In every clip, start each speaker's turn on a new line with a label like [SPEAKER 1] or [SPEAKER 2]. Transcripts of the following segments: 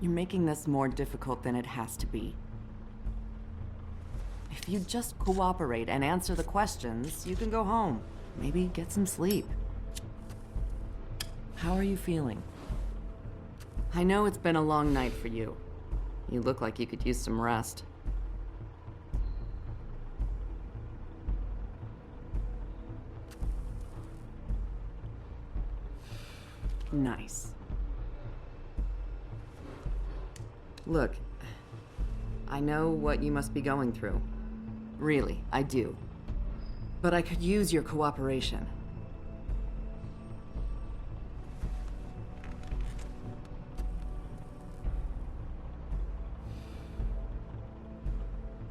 [SPEAKER 1] You're making this more difficult than it has to be. If you just cooperate and answer the questions, you can go home. Maybe get some sleep. How are you feeling? I know it's been a long night for you. You look like you could use some rest. Nice. Look, I know what you must be going through. Really, I do. But I could use your cooperation.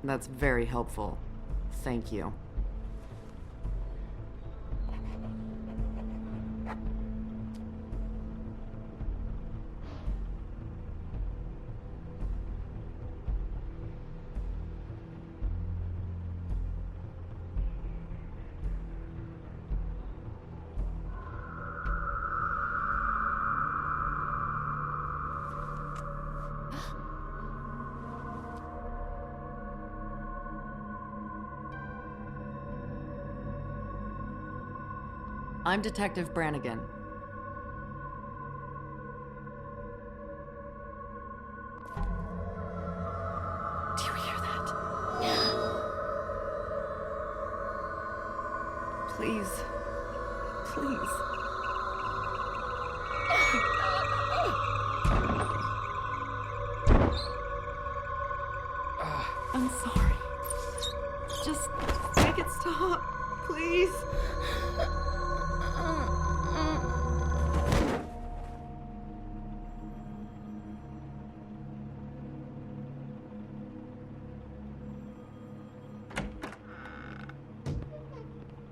[SPEAKER 1] That's very helpful. Thank you. I'm Detective Brannigan. Do you hear that? Please. Please. I'm sorry. Just make it stop, please.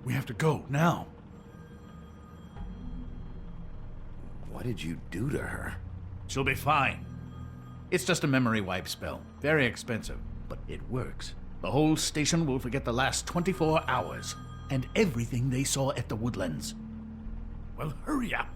[SPEAKER 2] We have to go, now.
[SPEAKER 3] What did you do to her?
[SPEAKER 2] She'll be fine. It's just a memory wipe spell. Very expensive, but it works. The whole station will forget the last 24 hours, and everything they saw at the Woodlands. Well, hurry up.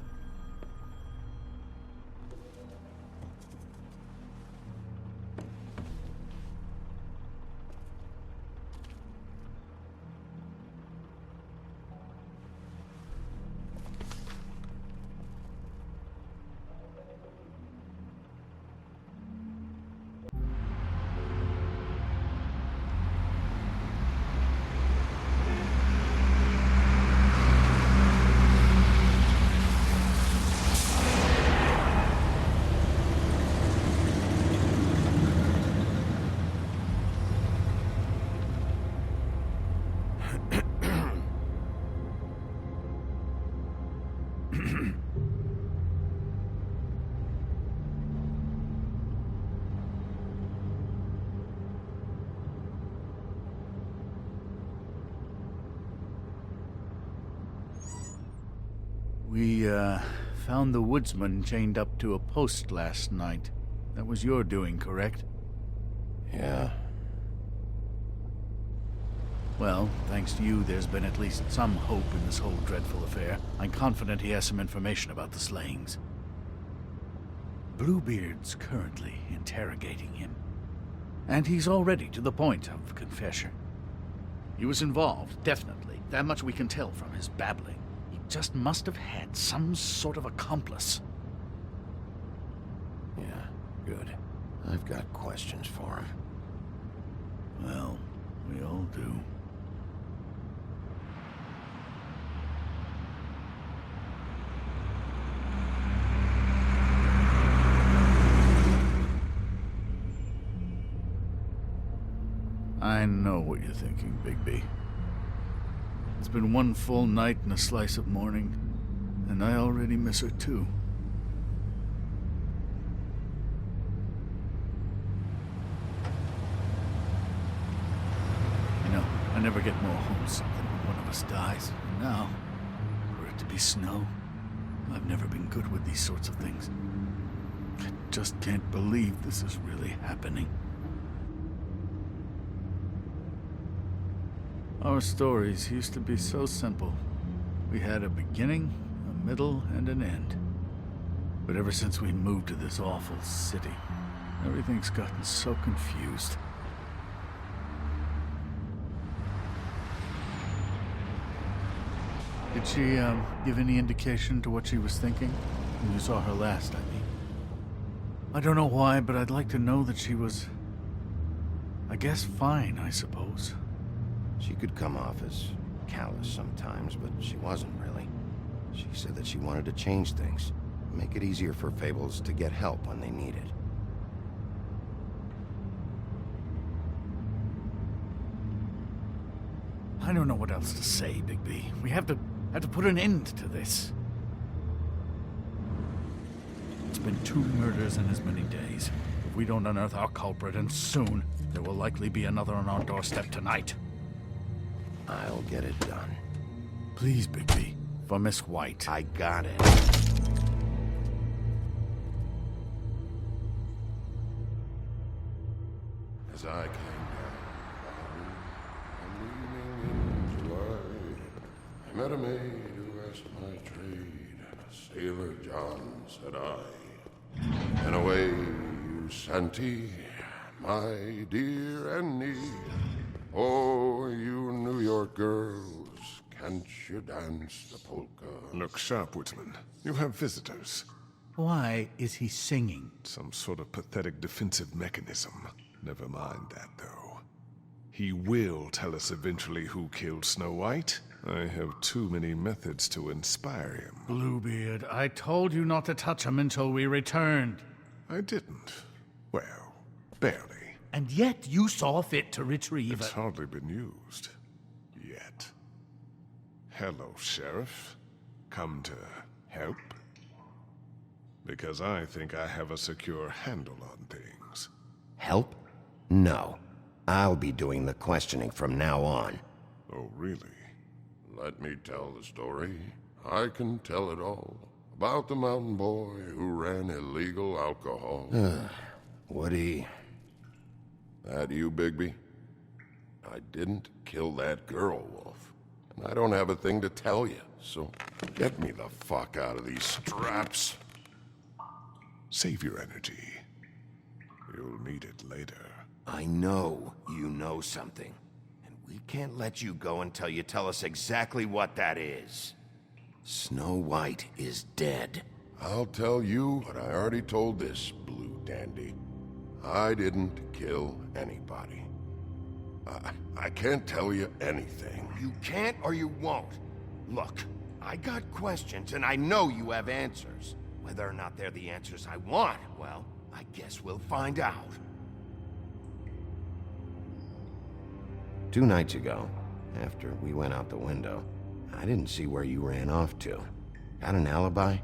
[SPEAKER 2] We, found the woodsman chained up to a post last night. That was your doing, correct?
[SPEAKER 3] Yeah.
[SPEAKER 2] Well, thanks to you, there's been at least some hope in this whole dreadful affair. I'm confident he has some information about the slayings. Bluebeard's currently interrogating him. And he's already to the point of confession. He was involved, definitely. That much we can tell from his babbling. He just must have had some sort of accomplice.
[SPEAKER 3] Yeah, good. I've got questions for him.
[SPEAKER 2] Well, we all do. I know what you're thinking, Bigby. It's been one full night and a slice of morning, and I already miss her too. You know, I never get more homesick than when one of us dies. And now, for it to be snow, I've never been good with these sorts of things. I just can't believe this is really happening. Our stories used to be so simple. We had a beginning, a middle, and an end. But ever since we moved to this awful city, everything's gotten so confused. Did she, give any indication to what she was thinking? When you saw her last, I mean. I don't know why, but I'd like to know that she was... I guess fine, I suppose.
[SPEAKER 3] She could come off as callous sometimes, but she wasn't really. She said that she wanted to change things, make it easier for Fables to get help when they need it.
[SPEAKER 2] I don't know what else to say, Bigby. We have to put an end to this. It's been 2 murders in as many days. If we don't unearth our culprit, and soon, there will likely be another on our doorstep tonight.
[SPEAKER 3] I'll get it done.
[SPEAKER 2] Please, Bigby. For Miss White.
[SPEAKER 3] I got it. As I came down, I'm leaning into I met a maid who asked my trade. Sailor John, said I. And away you Santy, my dear Annie. Oh, you New York girls, can't you dance the polka?
[SPEAKER 4] Look sharp, Whitman. You have visitors.
[SPEAKER 2] Why is he singing?
[SPEAKER 4] Some sort of pathetic defensive mechanism. Never mind that, though. He will tell us eventually who killed Snow White. I have too many methods to inspire him.
[SPEAKER 2] Bluebeard, I told you not to touch him until we returned.
[SPEAKER 4] I didn't. Well, barely.
[SPEAKER 2] And yet you saw fit to retrieve
[SPEAKER 4] It's
[SPEAKER 2] it.
[SPEAKER 4] hardly been used. Yet. Hello, Sheriff. Come to help? Because I think I have a secure handle on things.
[SPEAKER 3] Help? No. I'll be doing the questioning from now on.
[SPEAKER 4] Oh, really?
[SPEAKER 5] Let me tell the story. I can tell it all. About the mountain boy who ran illegal alcohol.
[SPEAKER 3] Woody...
[SPEAKER 5] That you, Bigby? I didn't kill that girl, Wolf. And I don't have a thing to tell you, so get me the fuck out of these straps.
[SPEAKER 4] Save your energy. You'll need it later.
[SPEAKER 3] I know you know something. And we can't let you go until you tell us exactly what that is. Snow White is dead.
[SPEAKER 5] I'll tell you what I already told this blue dandy. I didn't kill anybody. I can't tell you anything.
[SPEAKER 3] You can't or you won't. Look, I got questions and I know you have answers. Whether or not they're the answers I want, well, I guess we'll find out. 2 nights ago, after we went out the window, I didn't see where you ran off to. Got an alibi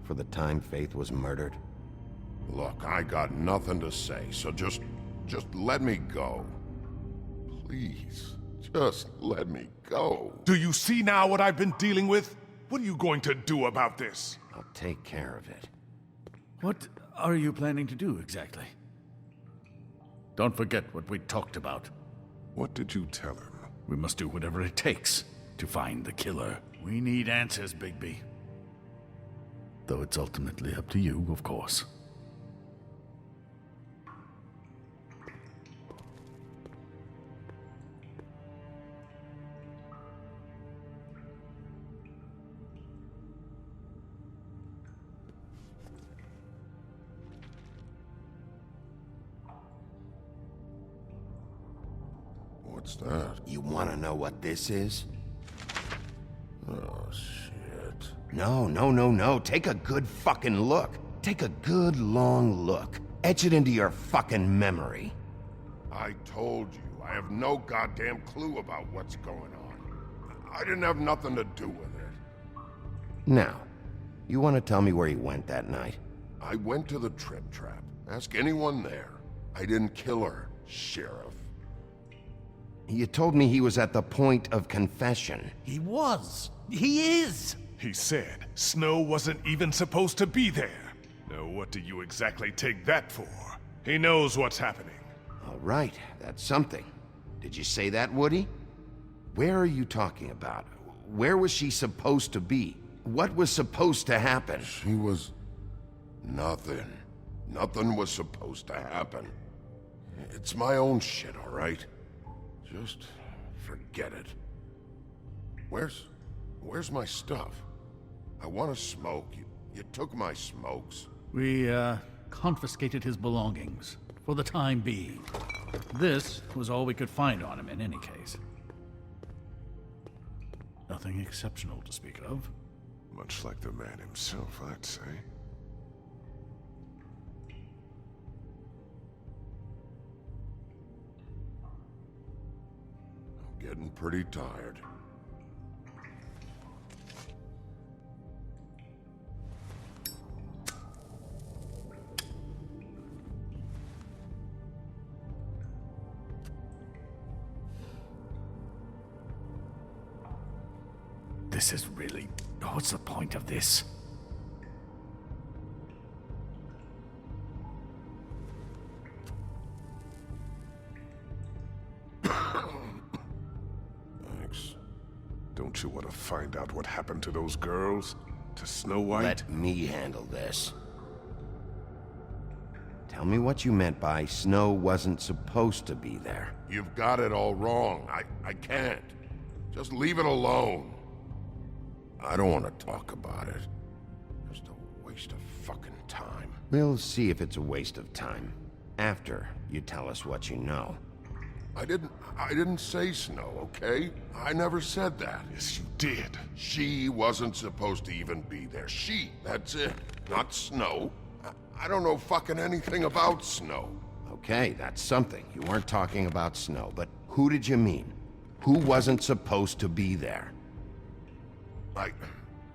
[SPEAKER 3] for the time Faith was murdered?
[SPEAKER 5] Look, I got nothing to say, so just let me go. Please, just let me go.
[SPEAKER 4] Do you see now what I've been dealing with? What are you going to do about this?
[SPEAKER 3] I'll take care of it.
[SPEAKER 2] What are you planning to do exactly? Don't forget what we talked about.
[SPEAKER 4] What did you tell him?
[SPEAKER 2] We must do whatever it takes to find the killer. We need answers, Bigby. Though it's ultimately up to you, of course.
[SPEAKER 5] What's that?
[SPEAKER 3] You want to know what this is?
[SPEAKER 5] Oh, shit.
[SPEAKER 3] No. Take a good fucking look. Take a good long look. Etch it into your fucking memory.
[SPEAKER 5] I told you, I have no goddamn clue about what's going on. I didn't have nothing to do with it.
[SPEAKER 3] Now, you want to tell me where you went that night?
[SPEAKER 5] I went to the Trip Trap. Ask anyone there. I didn't kill her, Sheriff.
[SPEAKER 3] You told me he was at the point of confession.
[SPEAKER 2] He was. He is.
[SPEAKER 4] He said Snow wasn't even supposed to be there. Now what do you exactly take that for? He knows what's happening.
[SPEAKER 3] All right, that's something. Did you say that, Woody? Where are you talking about? Where was she supposed to be? What was supposed to happen?
[SPEAKER 5] She was Nothing. Nothing was supposed to happen. It's my own shit, all right? Just forget it. Where's my stuff? I want to smoke. You took my smokes.
[SPEAKER 2] We, confiscated his belongings, for the time being. This was all we could find on him in any case. Nothing exceptional to speak of.
[SPEAKER 4] Much like the man himself, I'd say.
[SPEAKER 5] I'm getting pretty tired.
[SPEAKER 2] This is really... What's the point of this?
[SPEAKER 5] Thanks.
[SPEAKER 4] Don't you want to find out what happened to those girls? To Snow White?
[SPEAKER 6] Let me handle this. Tell me what you meant by Snow wasn't supposed to be there.
[SPEAKER 5] You've got it all wrong. I can't. Just leave it alone. I don't want to talk about it. Just a waste of fucking time.
[SPEAKER 6] We'll see if it's a waste of time. After you tell us what you know.
[SPEAKER 5] I didn't say Snow, okay? I never said that.
[SPEAKER 4] Yes, you did.
[SPEAKER 5] She wasn't supposed to even be there. She, that's it. Not Snow. I don't know fucking anything about Snow.
[SPEAKER 6] Okay, that's something. You weren't talking about Snow, but who did you mean? Who wasn't supposed to be there?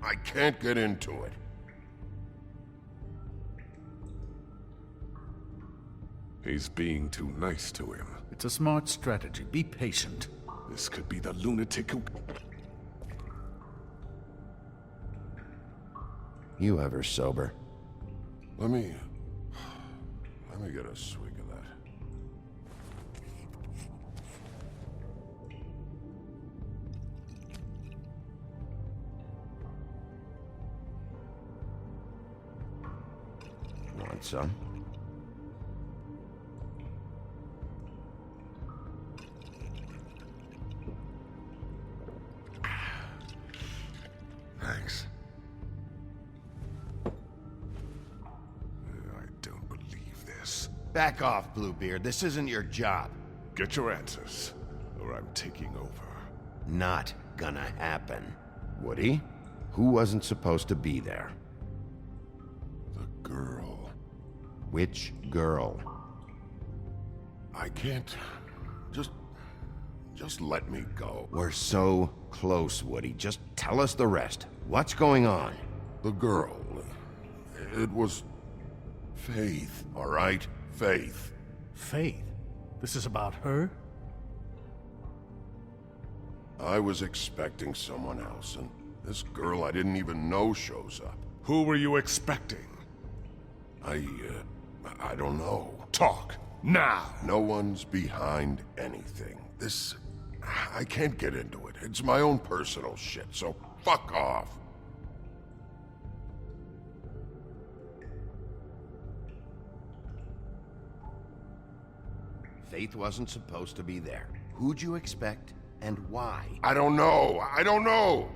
[SPEAKER 5] I can't get into it.
[SPEAKER 4] He's being too nice to him.
[SPEAKER 2] It's a smart strategy. Be patient.
[SPEAKER 4] This could be the lunatic who...
[SPEAKER 6] You ever sober?
[SPEAKER 5] Let me get a swig of that.
[SPEAKER 6] Want some?
[SPEAKER 4] Thanks. I don't believe this.
[SPEAKER 6] Back off, Bluebeard. This isn't your job.
[SPEAKER 4] Get your answers, or I'm taking over.
[SPEAKER 6] Not gonna happen. Woody? Who wasn't supposed to be there?
[SPEAKER 5] The girl.
[SPEAKER 6] Which girl?
[SPEAKER 5] I can't. Just let me go.
[SPEAKER 6] We're so close, Woody. Just tell us the rest. What's going on?
[SPEAKER 5] The girl. It was Faith, all right? Faith.
[SPEAKER 2] Faith? This is about her?
[SPEAKER 5] I was expecting someone else, and this girl I didn't even know shows up.
[SPEAKER 4] Who were you expecting?
[SPEAKER 5] I don't know.
[SPEAKER 4] Talk, now!
[SPEAKER 5] No one's behind anything. This... I can't get into it. It's my own personal shit, so fuck off.
[SPEAKER 6] Faith wasn't supposed to be there. Who'd you expect, and why?
[SPEAKER 5] I don't know. I don't know.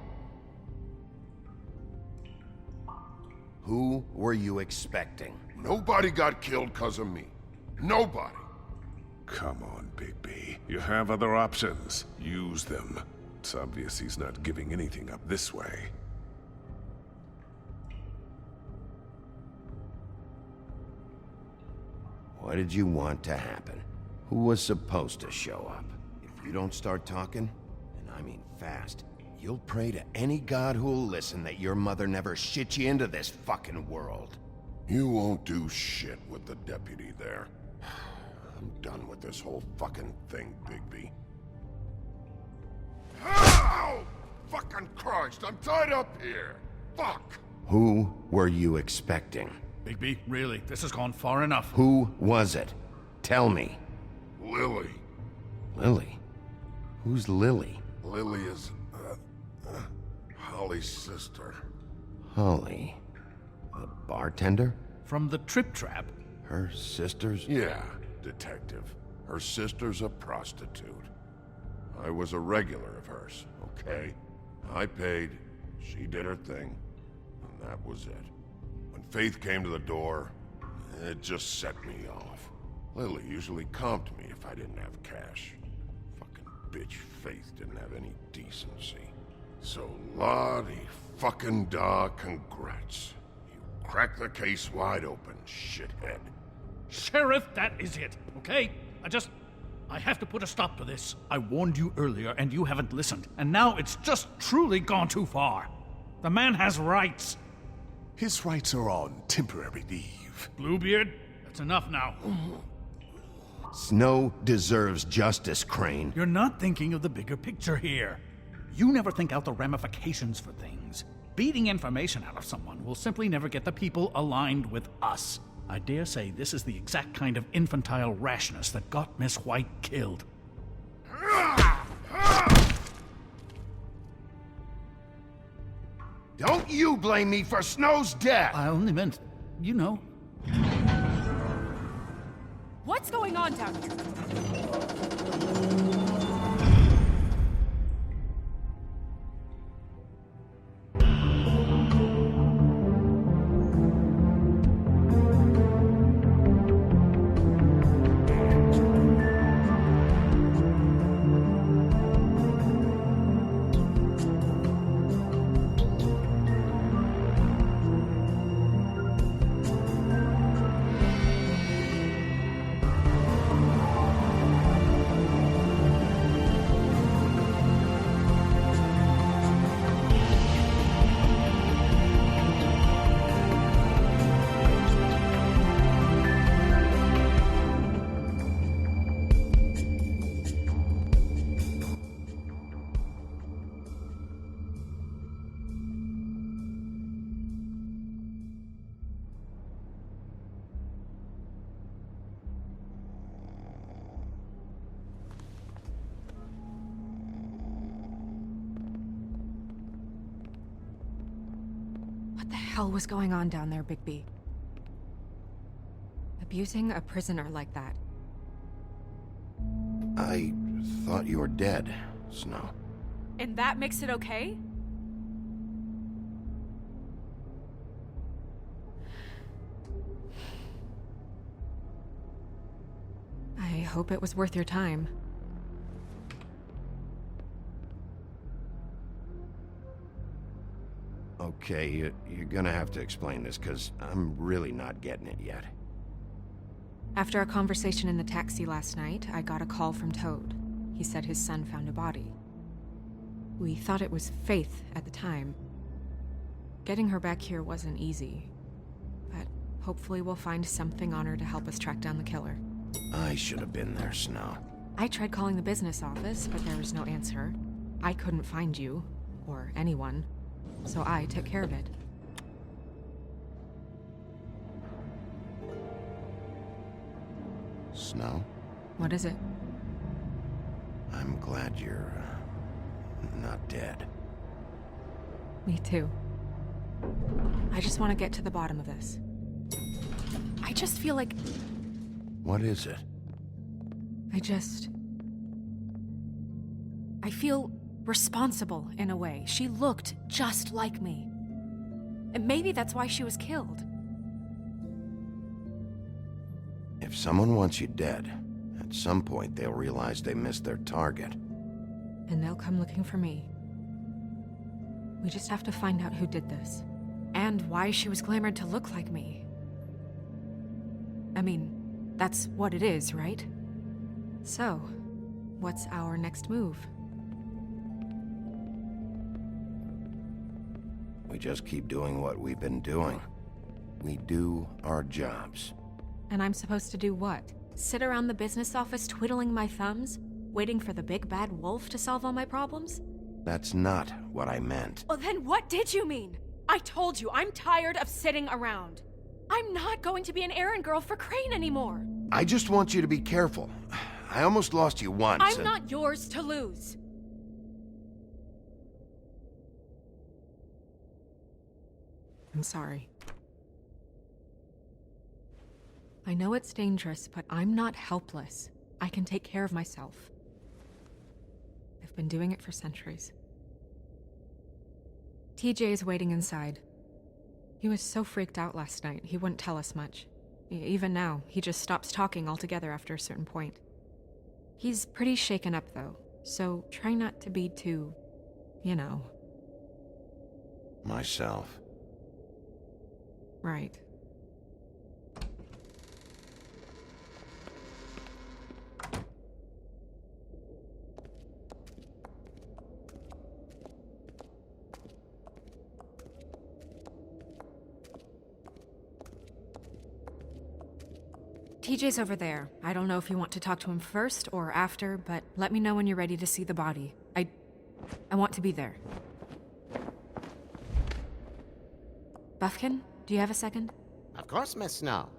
[SPEAKER 6] Who were you expecting?
[SPEAKER 5] Nobody got killed because of me. Nobody.
[SPEAKER 4] Come on, Bigby. You have other options. Use them. It's obvious he's not giving anything up this way.
[SPEAKER 6] What did you want to happen? Who was supposed to show up? If you don't start talking, and I mean fast, you'll pray to any god who'll listen that your mother never shit you into this fucking world.
[SPEAKER 5] You won't do shit with the deputy there. I'm done with this whole fucking thing, Bigby. Ow! Fucking Christ, I'm tied up here! Fuck!
[SPEAKER 6] Who were you expecting?
[SPEAKER 2] Bigby, really, this has gone far enough.
[SPEAKER 6] Who was it? Tell me.
[SPEAKER 5] Lily.
[SPEAKER 6] Lily? Who's Lily?
[SPEAKER 5] Lily is, Holly's sister.
[SPEAKER 6] Holly. The bartender?
[SPEAKER 2] from the Trip Trap.
[SPEAKER 6] Her sister's?
[SPEAKER 5] Yeah, detective. Her sister's a prostitute. I was a regular of hers, okay? I paid, she did her thing, and that was it. When Faith came to the door, it just set me off. Lily usually comped me if I didn't have cash. Fucking bitch Faith didn't have any decency. So Lottie fucking da, congrats. You cracked the case wide open, shithead.
[SPEAKER 2] Sheriff, that is it, okay? I have to put a stop to this. I warned you earlier, and you haven't listened. And now it's just truly gone too far. The man has rights.
[SPEAKER 4] His rights are on temporary leave.
[SPEAKER 2] Bluebeard, that's enough now.
[SPEAKER 6] Snow deserves justice, Crane.
[SPEAKER 2] You're not thinking of the bigger picture here. You never think out the ramifications for things. Beating information out of someone will simply never get the people aligned with us. I dare say this is the exact kind of infantile rashness that got Miss White killed.
[SPEAKER 6] Don't you blame me for Snow's death!
[SPEAKER 2] I only meant, you know.
[SPEAKER 7] What's going on down here? What the hell was going on down there, Bigby? Abusing a prisoner like that.
[SPEAKER 6] I thought you were dead, Snow.
[SPEAKER 7] And that makes it okay? I hope it was worth your time.
[SPEAKER 6] Okay, you're gonna have to explain this, because I'm really not getting it yet.
[SPEAKER 7] After a conversation in the taxi last night, I got a call from Toad. He said his son found a body. We thought it was Faith at the time. Getting her back here wasn't easy, but hopefully we'll find something on her to help us track down the killer.
[SPEAKER 6] I should have been there, Snow.
[SPEAKER 7] I tried calling the business office, but there was no answer. I couldn't find you, or anyone, so I took care of it.
[SPEAKER 6] Snow,
[SPEAKER 7] What is it?
[SPEAKER 6] I'm glad you're not dead.
[SPEAKER 7] Me too. I just want to get to the bottom of this. I just feel like
[SPEAKER 6] What is it?
[SPEAKER 7] I feel responsible in a way. She looked just like me. And maybe that's why she was killed.
[SPEAKER 6] If someone wants you dead, at some point they'll realize they missed their target.
[SPEAKER 7] And they'll come looking for me. We just have to find out who did this. And why she was glamored to look like me. I mean, that's what it is, right? So, what's our next move?
[SPEAKER 6] We just keep doing what we've been doing. We do our jobs.
[SPEAKER 7] And I'm supposed to do what? Sit around the business office twiddling my thumbs? Waiting for the big bad wolf to solve all my problems?
[SPEAKER 6] That's not what I meant.
[SPEAKER 7] Well, then what did you mean? I told you, I'm tired of sitting around. I'm not going to be an errand girl for Crane anymore.
[SPEAKER 6] I just want you to be careful. I almost lost you once.
[SPEAKER 7] I'm
[SPEAKER 6] and-
[SPEAKER 7] not yours to lose. I'm sorry. I know it's dangerous, but I'm not helpless. I can take care of myself. I've been doing it for centuries. TJ is waiting inside. He was so freaked out last night, he wouldn't tell us much. Even now, he just stops talking altogether after a certain point. He's pretty shaken up, though, so try not to be too, you know.
[SPEAKER 6] Myself.
[SPEAKER 7] Right. TJ's over there. I don't know if you want to talk to him first or after, but let me know when you're ready to see the body. I want to be there. Buffkin, do you have a second?
[SPEAKER 8] Of course, Miss Snow.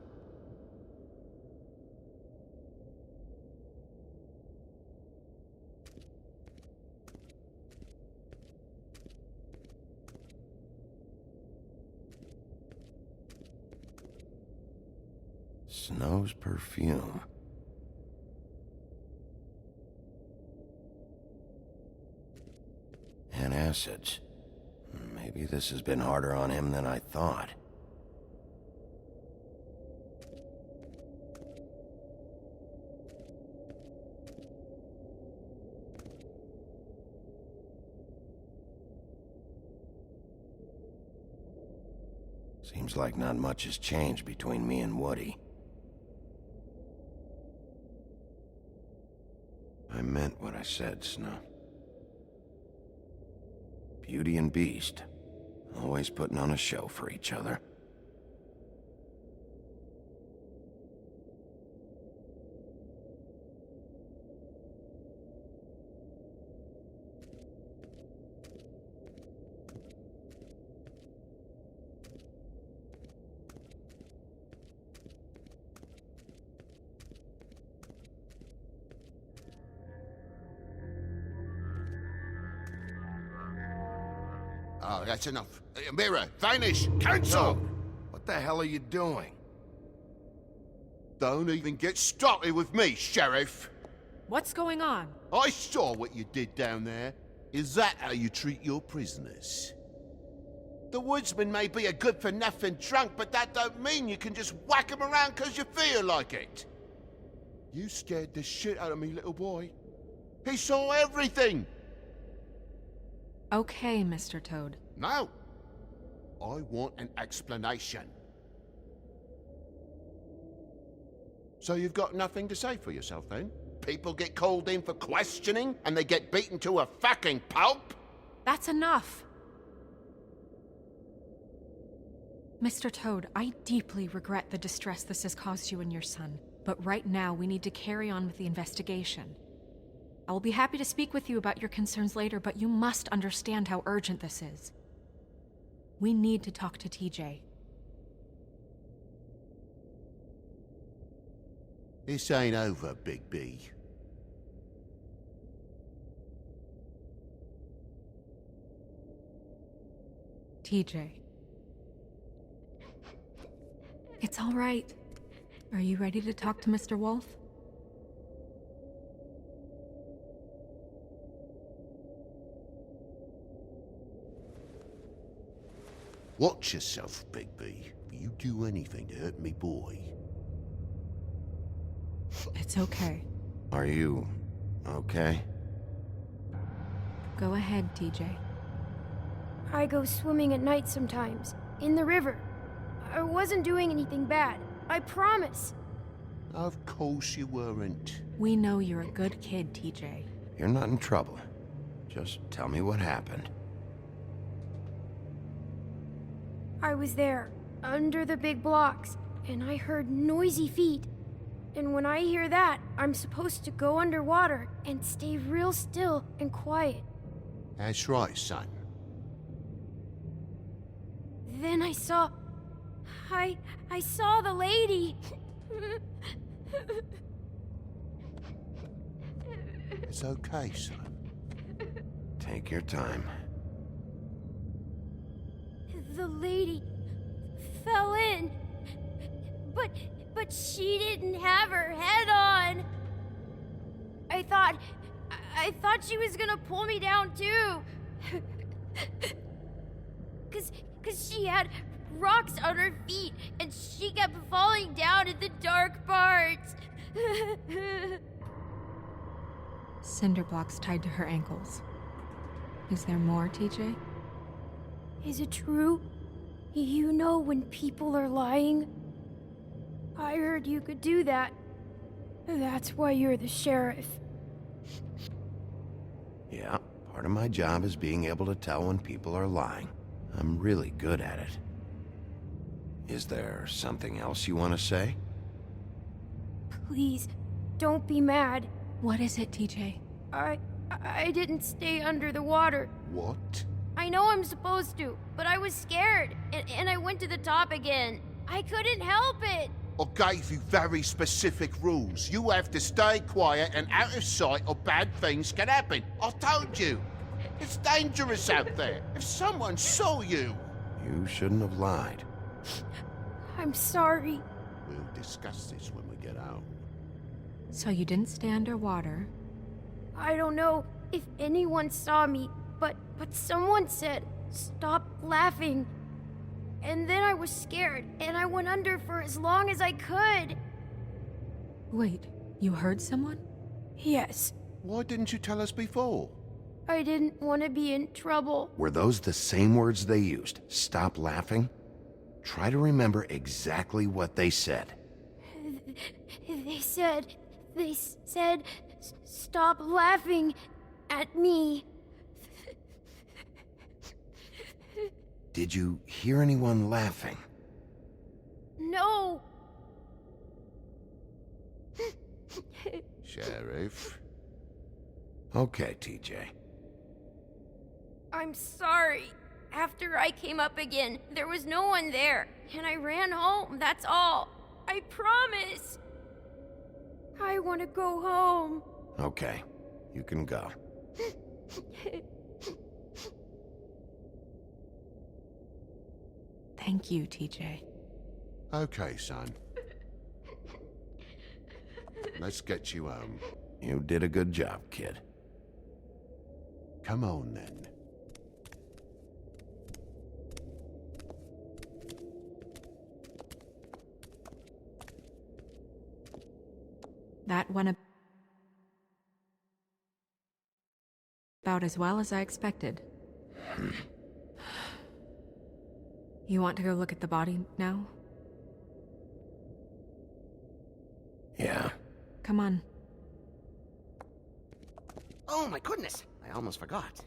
[SPEAKER 6] Snow's perfume. Antacids. Maybe this has been harder on him than I thought. Seems like not much has changed between me and Woody. I meant what I said, Snow. Beauty and Beast, always putting on a show for each other.
[SPEAKER 8] Oh, that's enough. Mirror, vanish, cancel!
[SPEAKER 6] What the hell are you doing?
[SPEAKER 8] Don't even get started with me, Sheriff.
[SPEAKER 7] What's going on?
[SPEAKER 8] I saw what you did down there. Is that how you treat your prisoners? The woodsman may be a good-for-nothing drunk, but that don't mean you can just whack him around because you feel like it. You scared the shit out of me, little boy. He saw everything.
[SPEAKER 7] Okay, Mr. Toad.
[SPEAKER 8] No. I want an explanation. So you've got nothing to say for yourself, then? People get called in for questioning, and they get beaten to a fucking pulp?
[SPEAKER 7] That's enough! Mr. Toad, I deeply regret the distress this has caused you and your son, but right now we need to carry on with the investigation. I will be happy to speak with you about your concerns later, but you must understand how urgent this is. We need to talk to TJ.
[SPEAKER 8] This ain't over, Big B.
[SPEAKER 7] TJ. It's all right. Are you ready to talk to Mr. Wolf?
[SPEAKER 8] Watch yourself, Big B. If you do anything to hurt me, boy.
[SPEAKER 7] It's okay.
[SPEAKER 6] Are you okay?
[SPEAKER 7] Go ahead, TJ.
[SPEAKER 9] I go swimming at night sometimes, in the river. I wasn't doing anything bad, I promise.
[SPEAKER 8] Of course you weren't.
[SPEAKER 7] We know you're a good kid, TJ.
[SPEAKER 6] You're not in trouble. Just tell me what happened.
[SPEAKER 9] I was there, under the big blocks, and I heard noisy feet. And when I hear that, I'm supposed to go underwater and stay real still and quiet.
[SPEAKER 8] That's right, son.
[SPEAKER 9] Then I saw... I saw the lady.
[SPEAKER 8] It's okay, son.
[SPEAKER 6] Take your time.
[SPEAKER 9] The lady fell in. But But she didn't have her head on. I thought she was gonna pull me down too. Cause she had rocks on her feet and she kept falling down in the dark parts.
[SPEAKER 7] Cinder blocks tied to her ankles. Is there more, TJ?
[SPEAKER 9] Is it true? You know when people are lying? I heard you could do that. That's why you're the sheriff.
[SPEAKER 6] Yeah, part of my job is being able to tell when people are lying. I'm really good at it. Is there something else you want to say?
[SPEAKER 9] Please, don't be mad.
[SPEAKER 7] What is it, TJ?
[SPEAKER 9] I didn't stay under the water.
[SPEAKER 8] What?
[SPEAKER 9] I know I'm supposed to, but I was scared, and I went to the top again. I couldn't help it.
[SPEAKER 8] I gave you very specific rules. You have to stay quiet and out of sight or bad things can happen. I told you. It's dangerous out there. If someone saw you...
[SPEAKER 6] You shouldn't have lied.
[SPEAKER 9] I'm sorry.
[SPEAKER 8] We'll discuss this when we get out.
[SPEAKER 7] So you didn't stay underwater.
[SPEAKER 9] I don't know if anyone saw me, but someone said, "Stop laughing." And then I was scared, and I went under for as long as I could.
[SPEAKER 7] Wait, you heard someone?
[SPEAKER 9] Yes,
[SPEAKER 8] Why didn't you tell us before?
[SPEAKER 9] I didn't want to be in trouble.
[SPEAKER 6] Were those the same words they used? Stop laughing? Try to remember exactly what they said.
[SPEAKER 9] They said, "Stop laughing at me."
[SPEAKER 6] Did you hear anyone laughing?
[SPEAKER 9] No.
[SPEAKER 8] Sheriff?
[SPEAKER 6] Okay, TJ.
[SPEAKER 9] I'm sorry. After I came up again, there was no one there, and I ran home, that's all. I promise. I want to go home.
[SPEAKER 6] Okay, you can go.
[SPEAKER 7] Thank you, TJ.
[SPEAKER 8] Okay, son. Let's get you home.
[SPEAKER 6] You did a good job, kid.
[SPEAKER 8] Come on, then.
[SPEAKER 7] That went about as well as I expected. You want to go look at the body now?
[SPEAKER 6] Yeah.
[SPEAKER 7] Come on.
[SPEAKER 10] Oh my goodness, I almost forgot.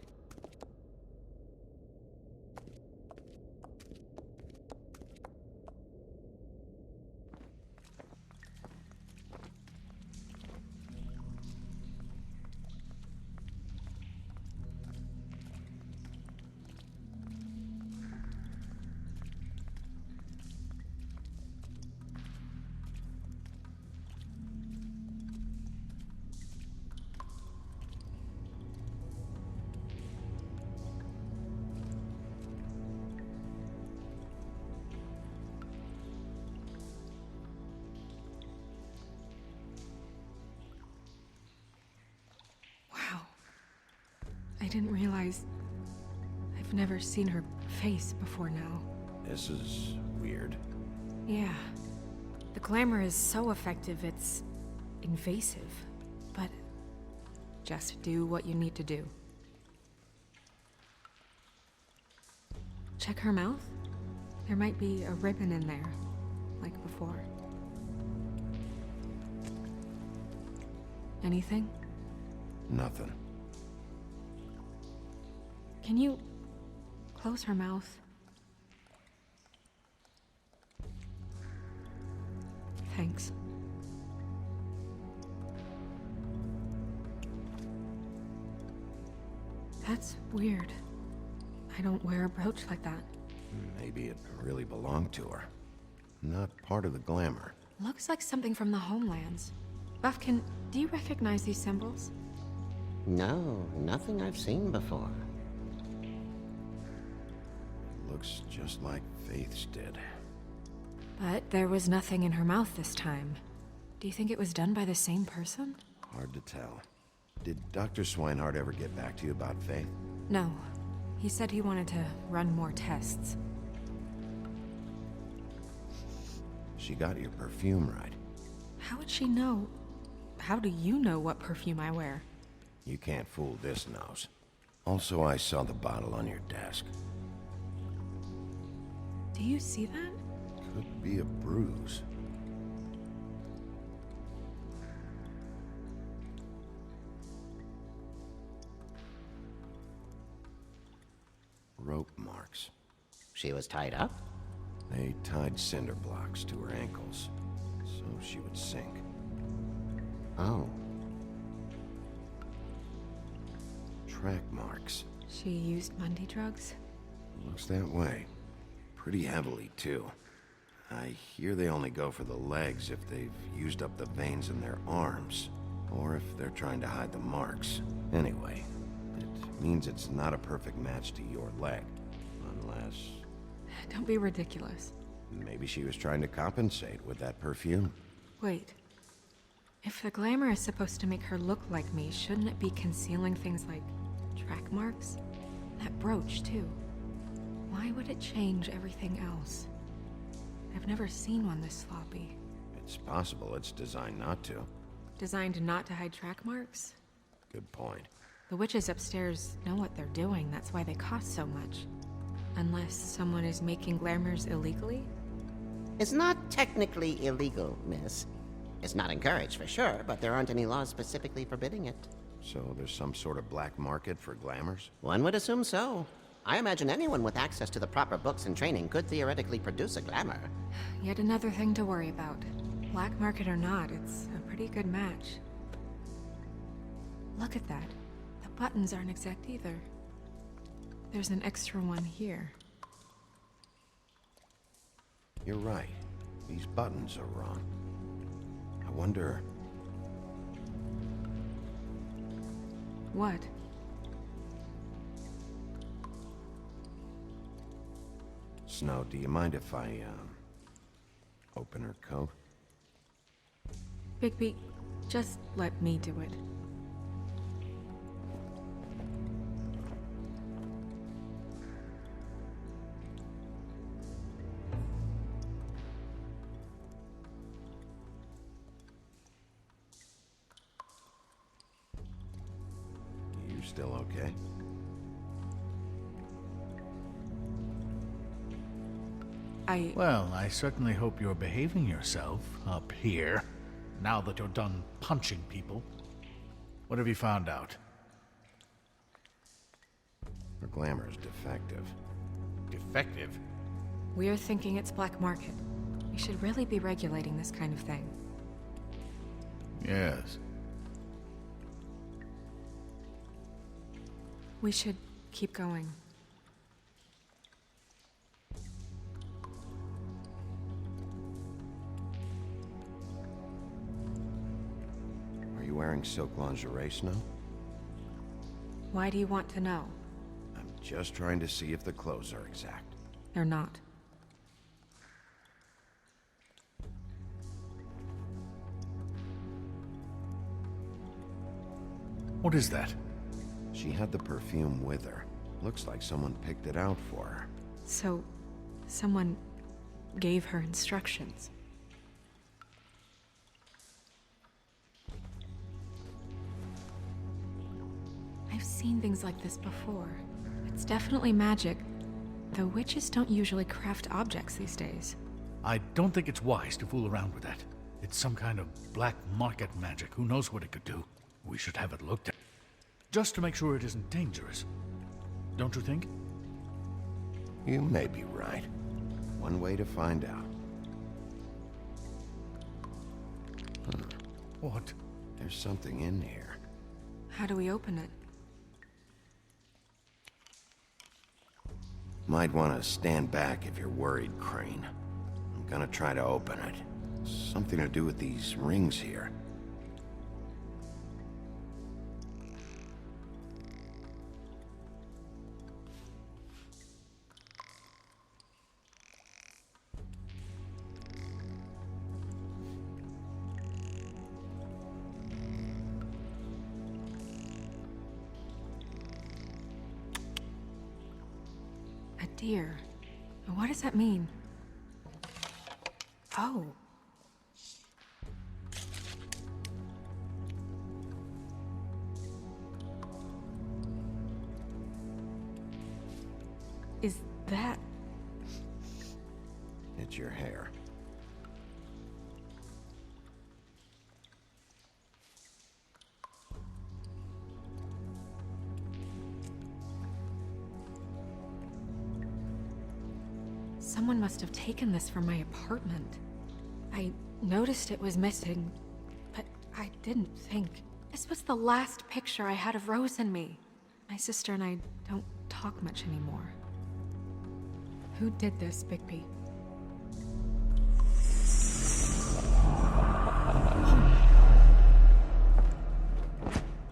[SPEAKER 7] I didn't realize I've never seen her face before now.
[SPEAKER 6] This is weird.
[SPEAKER 7] Yeah. The glamour is so effective, it's invasive. But just do what you need to do. Check her mouth. There might be a ribbon in there, like before. Anything?
[SPEAKER 6] Nothing.
[SPEAKER 7] Can you close her mouth? Thanks. That's weird. I don't wear a brooch like that.
[SPEAKER 6] Maybe it really belonged to her. Not part of the glamour.
[SPEAKER 7] Looks like something from the homelands. Buffkin, do you recognize these symbols?
[SPEAKER 10] No, nothing I've seen before.
[SPEAKER 6] Looks just like Faith's did.
[SPEAKER 7] But there was nothing in her mouth this time. Do you think it was done by the same person?
[SPEAKER 6] Hard to tell. Did Dr. Swinehart ever get back to you about Faith?
[SPEAKER 7] No. He said he wanted to run more tests.
[SPEAKER 6] She got your perfume right.
[SPEAKER 7] How would she know? How do you know what perfume I wear?
[SPEAKER 6] You can't fool this nose. Also, I saw the bottle on your desk.
[SPEAKER 7] Do you see that?
[SPEAKER 6] Could be a bruise. Rope marks.
[SPEAKER 10] She was tied up?
[SPEAKER 6] They tied cinder blocks to her ankles, so she would sink.
[SPEAKER 10] Oh.
[SPEAKER 6] Track marks.
[SPEAKER 7] She used Mundy drugs?
[SPEAKER 6] Looks that way. Pretty heavily, too. I hear they only go for the legs if they've used up the veins in their arms, or if they're trying to hide the marks. Anyway, it means it's not a perfect match to your leg, unless...
[SPEAKER 7] Don't be ridiculous.
[SPEAKER 6] Maybe she was trying to compensate with that perfume.
[SPEAKER 7] Wait. If the glamour is supposed to make her look like me, shouldn't it be concealing things like track marks? That brooch, too. Why would it change everything else? I've never seen one this sloppy.
[SPEAKER 6] It's possible it's designed not to.
[SPEAKER 7] Designed not to hide track marks?
[SPEAKER 6] Good point.
[SPEAKER 7] The witches upstairs know what they're doing, that's why they cost so much. Unless someone is making glamours illegally?
[SPEAKER 10] It's not technically illegal, miss. It's not encouraged for sure, but there aren't any laws specifically forbidding it.
[SPEAKER 6] So there's some sort of black market for glamours?
[SPEAKER 10] One would assume so. I imagine anyone with access to the proper books and training could theoretically produce a glamour.
[SPEAKER 7] Yet another thing to worry about. Black market or not, it's a pretty good match. Look at that. The buttons aren't exact either. There's an extra one here.
[SPEAKER 6] You're right. These buttons are wrong. I wonder...
[SPEAKER 7] What?
[SPEAKER 6] Snow, do you mind if I, open her coat?
[SPEAKER 7] Bigby, just let me do it.
[SPEAKER 6] You still okay?
[SPEAKER 2] Well, I certainly hope you're behaving yourself up here, now that you're done punching people. What have you found out?
[SPEAKER 6] Her glamour is defective.
[SPEAKER 2] Defective?
[SPEAKER 7] We're thinking it's black market. We should really be regulating this kind of thing.
[SPEAKER 2] Yes.
[SPEAKER 7] We should keep going.
[SPEAKER 6] Are you wearing silk lingerie, Snow?
[SPEAKER 7] Why do you want to know?
[SPEAKER 6] I'm just trying to see if the clothes are exact.
[SPEAKER 7] They're not.
[SPEAKER 2] What is that?
[SPEAKER 6] She had the perfume with her. Looks like someone picked it out for her.
[SPEAKER 7] So, someone gave her instructions. I've seen things like this before. It's definitely magic, though witches don't usually craft objects these days.
[SPEAKER 2] I don't think it's wise to fool around with that. It's some kind of black market magic. Who knows what it could do? We should have it looked at. Just to make sure it isn't dangerous. Don't you think?
[SPEAKER 6] You may be right. One way to find out.
[SPEAKER 2] What?
[SPEAKER 6] There's something in here.
[SPEAKER 7] How do we open it?
[SPEAKER 6] Might want to stand back if you're worried, Crane. I'm gonna try to open it. Something to do with these rings here.
[SPEAKER 7] deer. What does that mean? Oh. Is that...
[SPEAKER 6] It's your hair.
[SPEAKER 7] Someone must have taken this from my apartment. I noticed it was missing, but I didn't think. This was the last picture I had of Rose and me. My sister and I don't talk much anymore. Who did this, Bigby?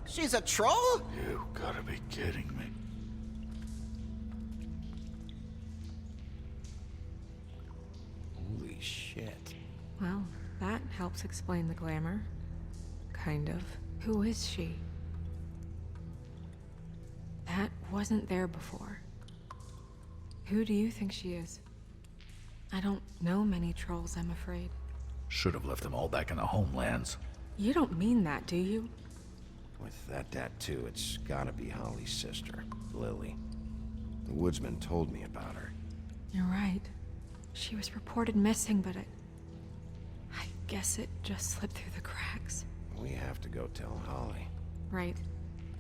[SPEAKER 10] She's a troll?
[SPEAKER 2] You gotta be kidding me.
[SPEAKER 6] Holy shit.
[SPEAKER 7] Well, that helps explain the glamour. Kind of. Who is she? That wasn't there before. Who do you think she is? I don't know many trolls, I'm afraid.
[SPEAKER 2] Should have left them all back in the homelands.
[SPEAKER 7] You don't mean that, do you?
[SPEAKER 6] With that tattoo, it's gotta be Holly's sister, Lily. The woodsman told me about her.
[SPEAKER 7] You're right. She was reported missing, but I guess it just slipped through the cracks.
[SPEAKER 6] We have to go tell Holly.
[SPEAKER 7] Right.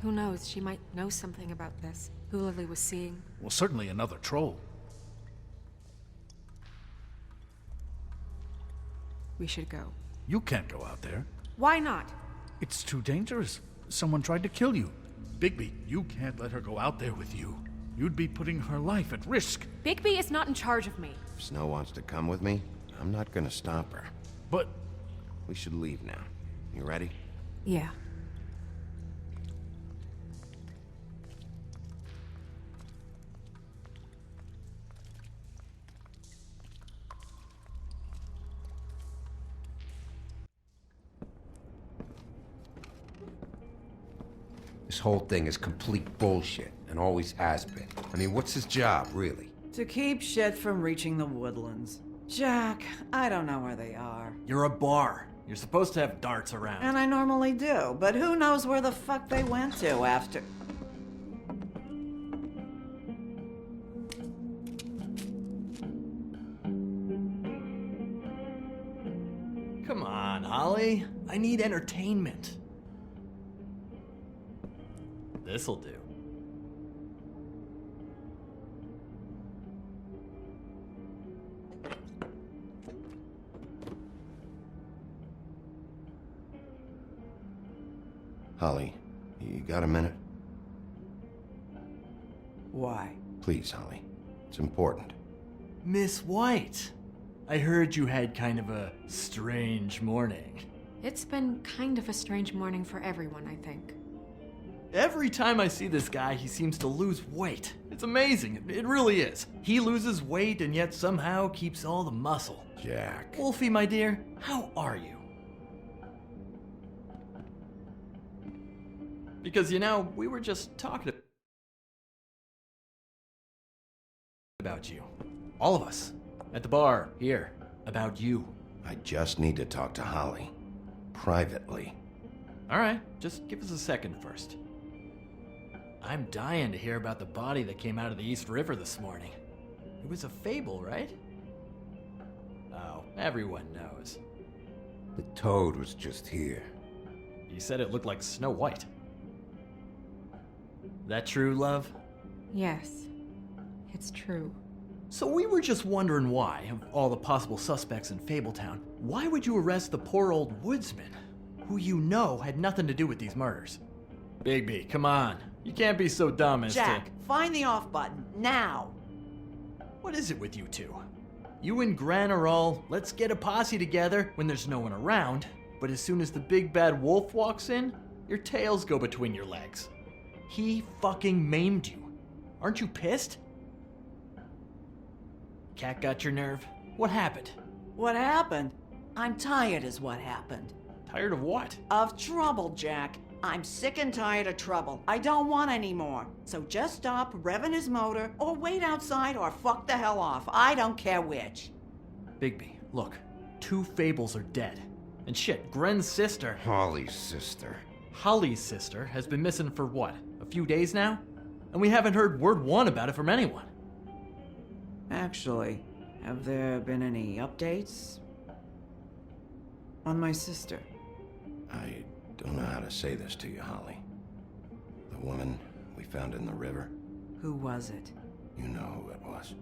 [SPEAKER 7] Who knows, she might know something about this. Who Lily was seeing.
[SPEAKER 2] Well, certainly another troll.
[SPEAKER 7] We should go.
[SPEAKER 2] You can't go out there.
[SPEAKER 7] Why not?
[SPEAKER 2] It's too dangerous. Someone tried to kill you. Bigby, you can't let her go out there with you. You'd be putting her life at risk.
[SPEAKER 7] Bigby is not in charge of me.
[SPEAKER 6] If Snow wants to come with me, I'm not gonna stop her.
[SPEAKER 2] But
[SPEAKER 6] We should leave now. You ready?
[SPEAKER 7] Yeah.
[SPEAKER 11] This whole thing is complete bullshit, and always has been. I mean, what's his job, really?
[SPEAKER 1] To keep shit from reaching the woodlands. Jack, I don't know where they are.
[SPEAKER 12] You're a bar. You're supposed to have darts around.
[SPEAKER 1] And I normally do, but who knows where the fuck they went to after...
[SPEAKER 12] Come on, Holly. I need entertainment. This'll do.
[SPEAKER 6] Holly, you got a minute?
[SPEAKER 1] Why?
[SPEAKER 6] Please, Holly. It's important.
[SPEAKER 12] Miss White, I heard you had kind of a strange morning.
[SPEAKER 7] It's been kind of a strange morning for everyone, I think.
[SPEAKER 12] Every time I see this guy, he seems to lose weight. It's amazing. It really is. He loses weight and yet somehow keeps all the muscle.
[SPEAKER 6] Jack.
[SPEAKER 12] Wolfie, my dear, how are you? Because, you know, we were just talking about you. All of us. At the bar, here. About you.
[SPEAKER 6] I just need to talk to Holly. Privately.
[SPEAKER 12] Alright, just give us a second first. I'm dying to hear about the body that came out of the East River this morning. It was a fable, right? Oh, everyone knows.
[SPEAKER 11] The toad was just here.
[SPEAKER 12] You said it looked like Snow White. That true, love?
[SPEAKER 7] Yes. It's true.
[SPEAKER 12] So we were just wondering why, of all the possible suspects in Fabletown, why would you arrest the poor old woodsman, who you know had nothing to do with these murders? Bigby, come on. You can't be so dumb as
[SPEAKER 1] Jack,
[SPEAKER 12] to...
[SPEAKER 1] find the off button, now!
[SPEAKER 12] What is it with you two? You and Gran are all, let's get a posse together when there's no one around, but as soon as the big bad wolf walks in, your tails go between your legs. He fucking maimed you. Aren't you pissed? Cat got your nerve? What happened?
[SPEAKER 1] What happened? I'm tired is what happened.
[SPEAKER 12] Tired of what?
[SPEAKER 1] Of trouble, Jack.
[SPEAKER 13] I'm sick and tired of trouble. I don't want any more. So just stop revving his motor, or wait outside, or fuck the hell off. I don't care which.
[SPEAKER 12] Bigby, look. 2 Fables are dead. And shit, Gren's sister...
[SPEAKER 11] Holly's sister.
[SPEAKER 12] Holly's sister has been missing for what? A few days now? And we haven't heard word one about it from anyone.
[SPEAKER 13] Actually, have there been any updates on my sister?
[SPEAKER 6] I don't know how to say this to you, Holly. The woman we found in the river.
[SPEAKER 13] Who was it?
[SPEAKER 6] You know who it was.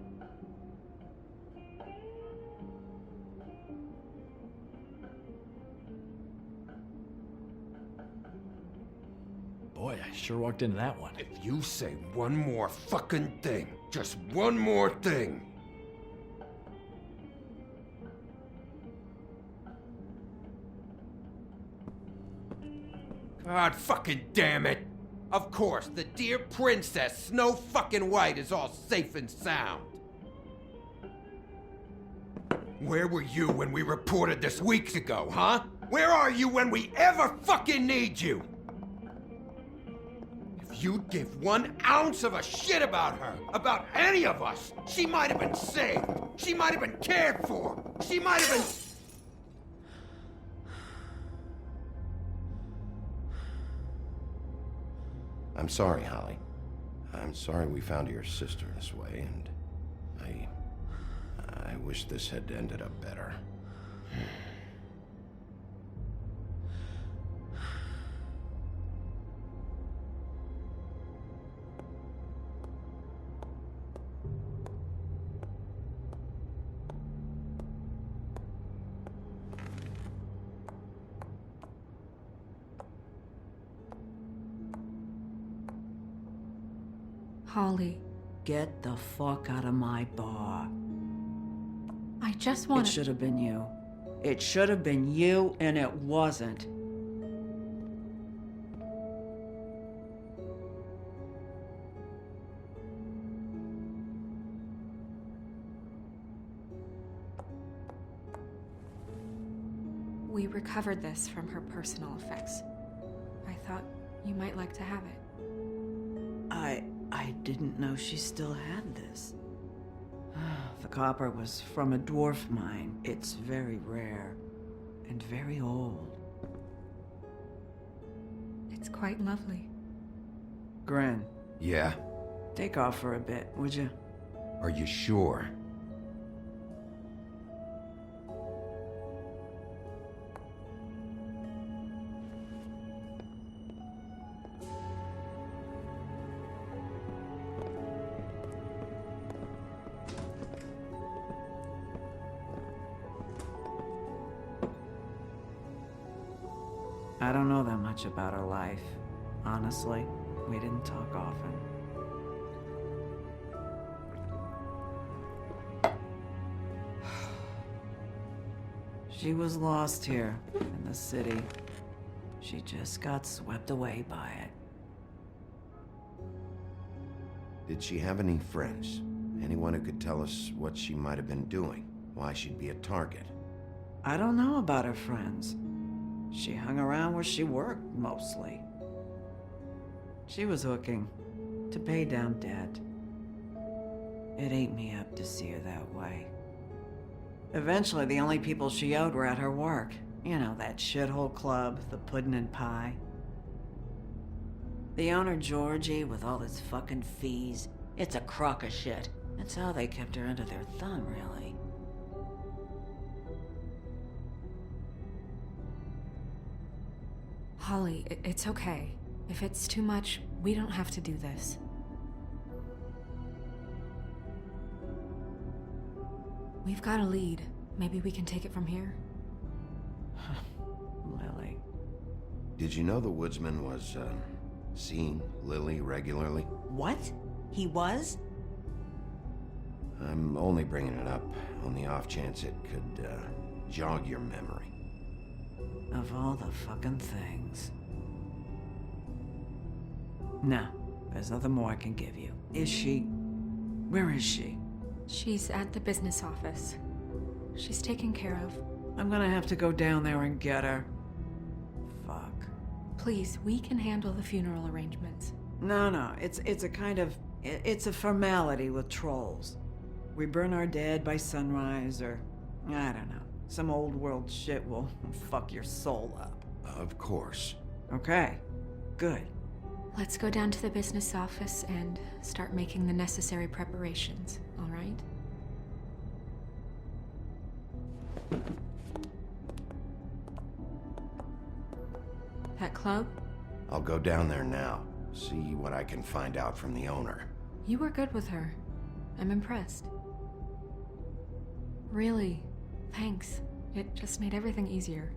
[SPEAKER 12] Boy, I sure walked into that one.
[SPEAKER 11] If you say one more fucking thing, just one more thing. God fucking damn it! Of course, the dear princess, Snow fucking White, is all safe and sound. Where were you when we reported this weeks ago, huh? Where are you when we ever fucking need you? If you'd give 1 ounce of a shit about her, about any of us, she might have been saved. She might have been cared for. She might have been...
[SPEAKER 6] I'm sorry, Holly. I'm sorry we found your sister this way, and I wish this had ended up better.
[SPEAKER 7] Holly,
[SPEAKER 13] Get the fuck out of my bar.
[SPEAKER 7] I just want
[SPEAKER 13] It should have been you. It should have been you, and it wasn't.
[SPEAKER 7] We recovered this from her personal effects. I thought you might like to have it.
[SPEAKER 13] I didn't know she still had this. The copper was from a dwarf mine. It's very rare and very old.
[SPEAKER 7] It's quite lovely.
[SPEAKER 13] Gren,
[SPEAKER 11] Yeah?
[SPEAKER 13] take off for a bit, would you?
[SPEAKER 11] Are you sure?
[SPEAKER 13] I don't know that much about her life. Honestly, we didn't talk often. She was lost here in the city. She just got swept away by it.
[SPEAKER 6] Did she have any friends? Anyone who could tell us what she might have been doing? Why she'd be a target?
[SPEAKER 13] I don't know about her friends. She hung around where she worked, mostly. She was hooking to pay down debt. It ate me up to see her that way. Eventually, the only people she owed were at her work. You know, that shithole club, the Puddin' and Pie. The owner, Georgie, with all his fucking fees, it's a crock of shit. That's how they kept her under their thumb, really.
[SPEAKER 7] Holly, it's okay. If it's too much, we don't have to do this. We've got a lead. Maybe we can take it from here?
[SPEAKER 13] Lily.
[SPEAKER 6] Did you know the woodsman was, seeing Lily regularly?
[SPEAKER 13] What? He was?
[SPEAKER 6] I'm only bringing it up on the off chance it could, jog your memory.
[SPEAKER 13] Of all the fucking things. No, there's nothing more I can give you. Is she? Where is she?
[SPEAKER 7] She's at the business office. She's taken care of.
[SPEAKER 13] I'm gonna have to go down there and get her. Fuck.
[SPEAKER 7] Please, we can handle the funeral arrangements.
[SPEAKER 13] No, it's a kind of... It's a formality with trolls. We burn our dead by sunrise, or... I don't know. Some old world shit will fuck your soul up.
[SPEAKER 6] Of course.
[SPEAKER 13] Okay, good.
[SPEAKER 7] Let's go down to the business office and start making the necessary preparations, all right? That club?
[SPEAKER 6] I'll go down there now. See what I can find out from the owner.
[SPEAKER 7] You were good with her. I'm impressed. Really, thanks. It just made everything easier.